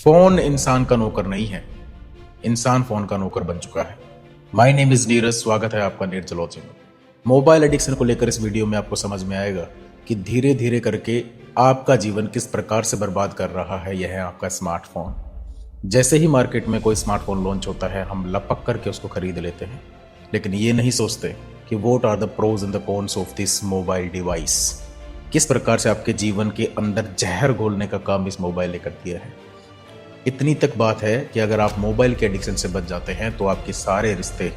Phone इंसान का नौकर नहीं है, इंसान फोन का नौकर बन चुका है। माय नेम इज नीरज, स्वागत है आपका निर्जल वॉचिंग में। मोबाइल एडिक्शन को लेकर इस वीडियो में आपको समझ में आएगा कि धीरे धीरे करके आपका जीवन किस प्रकार से बर्बाद कर रहा है यह है आपका स्मार्टफोन। जैसे ही मार्केट में कोई स्मार्टफोन लॉन्च होता है हम लपक करके उसको खरीद लेते हैं, लेकिन ये नहीं सोचते कि what are the pros and the cons of this mobile device. किस प्रकार से आपके जीवन के अंदर जहर घोलने का काम इस मोबाइल ने कर दिया है। इतनी तक बात है कि अगर आप मोबाइल के एडिक्शन से बच जाते हैं तो आपके सारे रिश्ते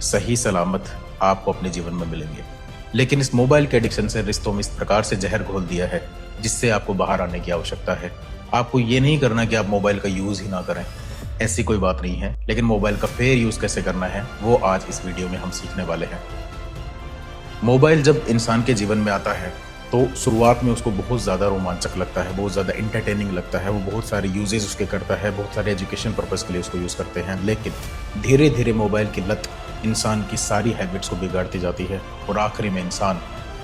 सही सलामत आपको अपने जीवन में मिलेंगे। लेकिन इस मोबाइल के एडिक्शन से रिश्तों में इस प्रकार से जहर घोल दिया है जिससे आपको बाहर आने की आवश्यकता है। आपको ये नहीं करना कि आप मोबाइल का यूज ही ना करें, ऐसी कोई बात नहीं है, लेकिन मोबाइल का फेयर यूज कैसे करना है वो आज इस वीडियो में हम सीखने वाले हैं। मोबाइल जब इंसान के जीवन में आता है तो शुरुआत में उसको बहुत ज़्यादा रोमांचक लगता है, बहुत ज़्यादा इंटरटेनिंग लगता है, वो बहुत सारे यूजेस उसके करता है, बहुत सारे एजुकेशन पर्पज़ के लिए उसको यूज़ करते हैं। लेकिन धीरे धीरे मोबाइल की लत इंसान की सारी हैबिट्स को बिगाड़ती जाती है और आखिरी में इंसान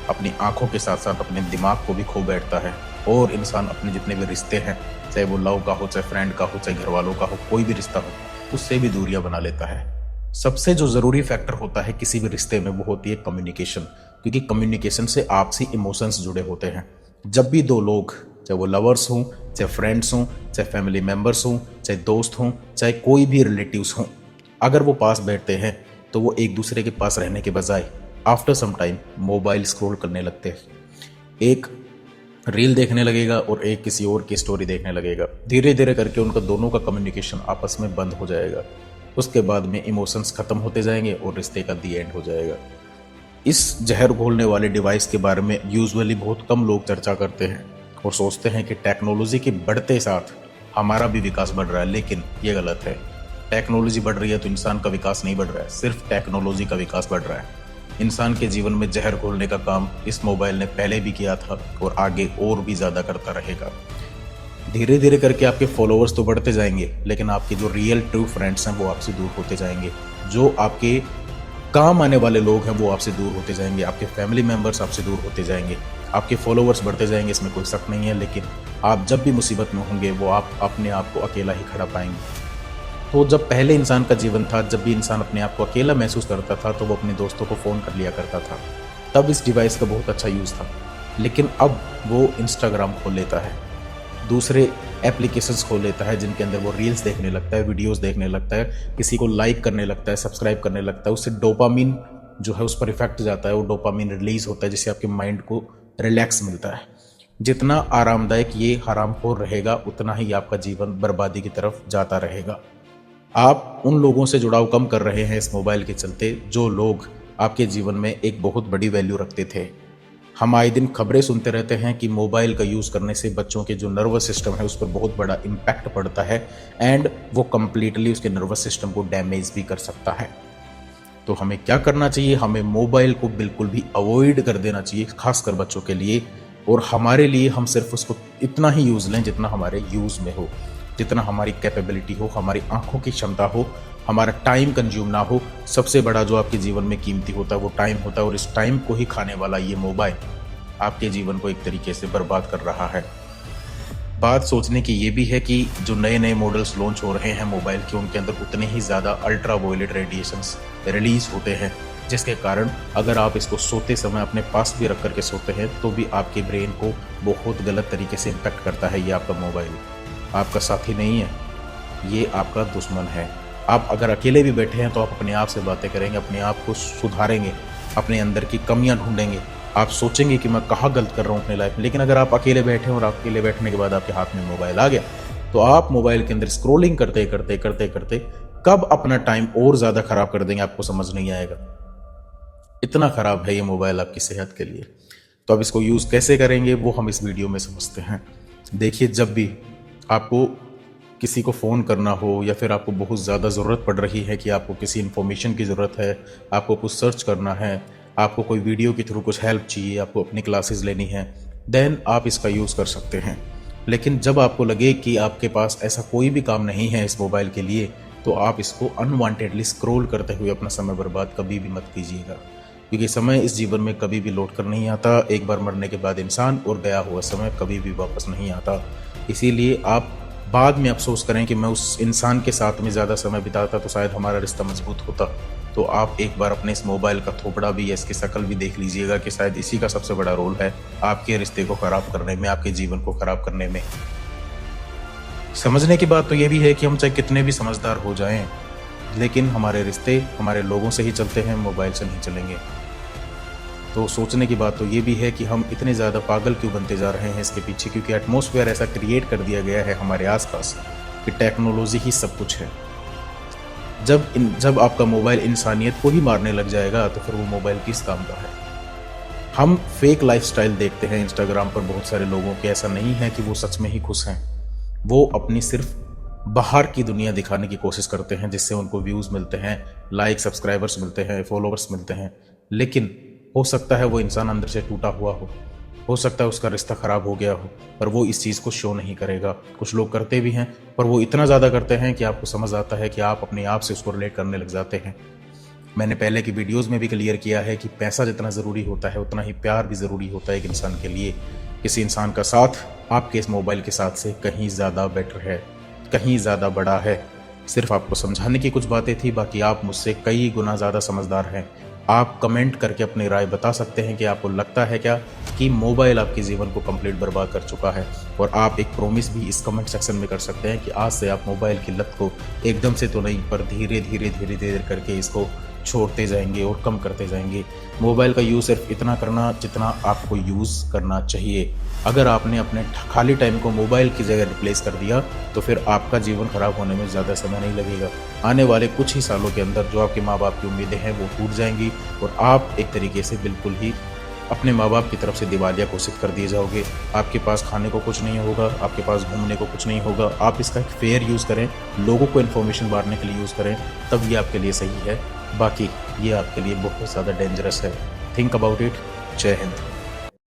अपनी आंखों के साथ साथ अपने दिमाग को भी खो बैठता है और इंसान अपने जितने भी रिश्ते हैं, चाहे वो लव का हो, चाहे फ्रेंड का हो, चाहे घर वालों का हो, कोई भी रिश्ता हो, उससे भी दूरियां बना लेता है। सबसे जो ज़रूरी फैक्टर होता है किसी भी रिश्ते में वो होती है कम्युनिकेशन, क्योंकि कम्युनिकेशन से आपसी इमोशंस जुड़े होते हैं। जब भी दो लोग, चाहे वो लवर्स हों, चाहे फ्रेंड्स हों, चाहे फैमिली मेम्बर्स हों, चाहे दोस्त हों, चाहे कोई भी रिलेटिव्स हों, अगर वो पास बैठते हैं तो वो एक दूसरे के पास रहने के बजाय after some time mobile scroll करने लगते हैं। एक रील देखने लगेगा और एक किसी और की स्टोरी देखने लगेगा। धीरे धीरे करके उनका दोनों का कम्युनिकेशन आपस में बंद हो जाएगा। उसके बाद में इमोशंस खत्म होते जाएंगे और रिश्ते का दी एंड हो जाएगा। इस जहर घोलने वाले डिवाइस के बारे में यूजुअली बहुत कम लोग चर्चा करते हैं और सोचते हैं कि टेक्नोलॉजी के बढ़ते साथ हमारा भी विकास बढ़ रहा है, लेकिन ये गलत है। टेक्नोलॉजी बढ़ रही है तो इंसान का विकास नहीं बढ़ रहा है, सिर्फ टेक्नोलॉजी का विकास बढ़ रहा है। इंसान के जीवन में जहर घोलने का काम इस मोबाइल ने पहले भी किया था और आगे और भी ज़्यादा करता रहेगा। धीरे धीरे करके आपके फॉलोअर्स तो बढ़ते जाएंगे, लेकिन आपके जो रियल ट्रू फ्रेंड्स हैं वो आपसे दूर होते जाएंगे। जो आपके काम आने वाले लोग हैं वो आपसे दूर होते जाएंगे, आपके फैमिली मेम्बर्स आपसे दूर होते जाएंगे, आपके फॉलोअर्स बढ़ते जाएंगे, इसमें कोई शक नहीं है। लेकिन आप जब भी मुसीबत में होंगे वो आप अपने आप को अकेला ही खड़ा पाएंगे। तो जब पहले इंसान का जीवन था, जब भी इंसान अपने आप को अकेला महसूस करता था तो वो अपने दोस्तों को फ़ोन कर लिया करता था, तब इस डिवाइस का बहुत अच्छा यूज़ था। लेकिन अब वो इंस्टाग्राम खोल लेता है, दूसरे एप्लीकेशंस खोल लेता है जिनके अंदर वो रील्स देखने लगता है, वीडियोस देखने लगता है, किसी को लाइक करने लगता है, सब्सक्राइब करने लगता है। उससे डोपामिन जो है उस पर इफेक्ट जाता है, वो डोपामिन रिलीज होता है जिससे आपके माइंड को रिलैक्स मिलता है। जितना आरामदायक ये हरामखोर रहेगा उतना ही आपका जीवन बर्बादी की तरफ जाता रहेगा। आप उन लोगों से जुड़ाव कम कर रहे हैं इस मोबाइल के चलते जो लोग आपके जीवन में एक बहुत बड़ी वैल्यू रखते थे। हम आए दिन खबरें सुनते रहते हैं कि मोबाइल का यूज़ करने से बच्चों के जो नर्वस सिस्टम है उस पर बहुत बड़ा इम्पैक्ट पड़ता है एंड वो कम्प्लीटली उसके नर्वस सिस्टम को डैमेज भी कर सकता है। तो हमें क्या करना चाहिए? हमें मोबाइल को बिल्कुल भी अवॉइड कर देना चाहिए, खासकर बच्चों के लिए। और हमारे लिए हम सिर्फ उसको इतना ही यूज़ लें जितना हमारे यूज़ में हो, जितना हमारी कैपेबिलिटी हो, हमारी आंखों की क्षमता हो, हमारा टाइम कंज्यूम ना हो। सबसे बड़ा जो आपके जीवन में कीमती होता है वो टाइम होता है, और इस टाइम को ही खाने वाला ये मोबाइल आपके जीवन को एक तरीके से बर्बाद कर रहा है। बात सोचने की ये भी है कि जो नए नए मॉडल्स लॉन्च हो रहे हैं मोबाइल के, उनके अंदर उतने ही ज़्यादा अल्ट्रा वायलेट रेडिएशंस रिलीज होते हैं, जिसके कारण अगर आप इसको सोते समय अपने पास भी रख करके सोते हैं तो भी आपके ब्रेन को बहुत गलत तरीके से इम्पैक्ट करता है। ये आपका मोबाइल आपका साथी नहीं है, ये आपका दुश्मन है। आप अगर अकेले भी बैठे हैं तो आप अपने आप से बातें करेंगे, अपने आप को सुधारेंगे, अपने अंदर की कमियां ढूंढेंगे, आप सोचेंगे कि मैं कहाँ गलत कर रहा हूँ अपनी लाइफ में। लेकिन अगर आप अकेले बैठे हैं और अकेले बैठने के बाद आपके हाथ में मोबाइल आ गया तो आप मोबाइल के अंदर स्क्रोलिंग करते करते करते करते कब अपना टाइम और ज़्यादा खराब कर देंगे आपको समझ नहीं आएगा। इतना ख़राब है ये मोबाइल आपकी सेहत के लिए। तो अब इसको यूज़ कैसे करेंगे वो हम इस वीडियो में समझते हैं। देखिए, जब भी आपको किसी को फ़ोन करना हो या फिर आपको बहुत ज़्यादा ज़रूरत पड़ रही है कि आपको किसी इन्फॉर्मेशन की ज़रूरत है, आपको कुछ सर्च करना है, आपको कोई वीडियो के थ्रू कुछ हेल्प चाहिए, आपको अपनी क्लासेस लेनी है, देन आप इसका यूज़ कर सकते हैं। लेकिन जब आपको लगे कि आपके पास ऐसा कोई भी काम नहीं है इस मोबाइल के लिए, तो आप इसको अनवांटेडली स्क्रॉल करते हुए अपना समय बर्बाद कभी भी मत कीजिएगा, क्योंकि समय इस जीवन में कभी भी लौट कर नहीं आता। एक बार मरने के बाद इंसान और गया हुआ समय कभी भी वापस नहीं आता। इसीलिए आप बाद में अफसोस करें कि मैं उस इंसान के साथ में ज़्यादा समय बिताता तो शायद हमारा रिश्ता मजबूत होता। तो आप एक बार अपने इस मोबाइल का थोपड़ा भी या इसकी शक्ल भी देख लीजिएगा कि शायद इसी का सबसे बड़ा रोल है आपके रिश्ते को ख़राब करने में, आपके जीवन को ख़राब करने में। समझने की बात तो ये भी है कि हम चाहे कितने भी समझदार हो जाएं, लेकिन हमारे रिश्ते हमारे लोगों से ही चलते हैं, मोबाइल से नहीं चलेंगे। तो सोचने की बात तो ये भी है कि हम इतने ज़्यादा पागल क्यों बनते जा रहे हैं इसके पीछे, क्योंकि एटमॉस्फेयर ऐसा क्रिएट कर दिया गया है हमारे आसपास कि टेक्नोलॉजी ही सब कुछ है। जब आपका मोबाइल इंसानियत को ही मारने लग जाएगा तो फिर वो मोबाइल किस काम का है। हम फेक लाइफस्टाइल देखते हैं इंस्टाग्राम पर बहुत सारे लोगों के, ऐसा नहीं है कि वो सच में ही खुश हैं। वो अपनी सिर्फ बाहर की दुनिया दिखाने की कोशिश करते हैं जिससे उनको व्यूज़ मिलते हैं, लाइक सब्सक्राइबर्स मिलते हैं, फॉलोअर्स मिलते हैं। लेकिन हो सकता है वो इंसान अंदर से टूटा हुआ हो सकता है उसका रिश्ता ख़राब हो गया हो, पर वो इस चीज़ को शो नहीं करेगा। कुछ लोग करते भी हैं, पर वो इतना ज़्यादा करते हैं कि आपको समझ आता है कि आप अपने आप से उसको रिलेट करने लग जाते हैं। मैंने पहले की वीडियोज़ में भी क्लियर किया है कि पैसा जितना ज़रूरी होता है उतना ही प्यार भी ज़रूरी होता है एक इंसान के लिए। किसी इंसान का साथ आपके इस मोबाइल के साथ से कहीं ज़्यादा बेटर है, कहीं ज़्यादा बड़ा है। सिर्फ आपको समझाने की कुछ बातें थी, बाकी आप मुझसे कई गुना ज़्यादा समझदार हैं। आप कमेंट करके अपनी राय बता सकते हैं कि आपको लगता है क्या कि मोबाइल आपके जीवन को कंप्लीट बर्बाद कर चुका है। और आप एक प्रॉमिस भी इस कमेंट सेक्शन में कर सकते हैं कि आज से आप मोबाइल की लत को एकदम से तो नहीं, पर धीरे धीरे करके इसको छोड़ते जाएंगे और कम करते जाएंगे। मोबाइल का यूज़ सिर्फ इतना करना जितना आपको यूज़ करना चाहिए। अगर आपने अपने खाली टाइम को मोबाइल की जगह रिप्लेस कर दिया तो फिर आपका जीवन खराब होने में ज़्यादा समय नहीं लगेगा। आने वाले कुछ ही सालों के अंदर जो आपके माँ बाप की उम्मीदें हैं वो टूट जाएंगी और आप एक तरीके से बिल्कुल ही अपने माँ बाप की तरफ से दिवालिया घोषित कर दिए जाओगे। आपके पास खाने को कुछ नहीं होगा, आपके पास घूमने को कुछ नहीं होगा। आप इसका एक फेयर यूज़ करें, लोगों को इन्फॉर्मेशन बांटने के लिए यूज़ करें, तब ये आपके लिए सही है। बाकी ये आपके लिए बहुत ज़्यादा डेंजरस है। Think about it. जय हिंद।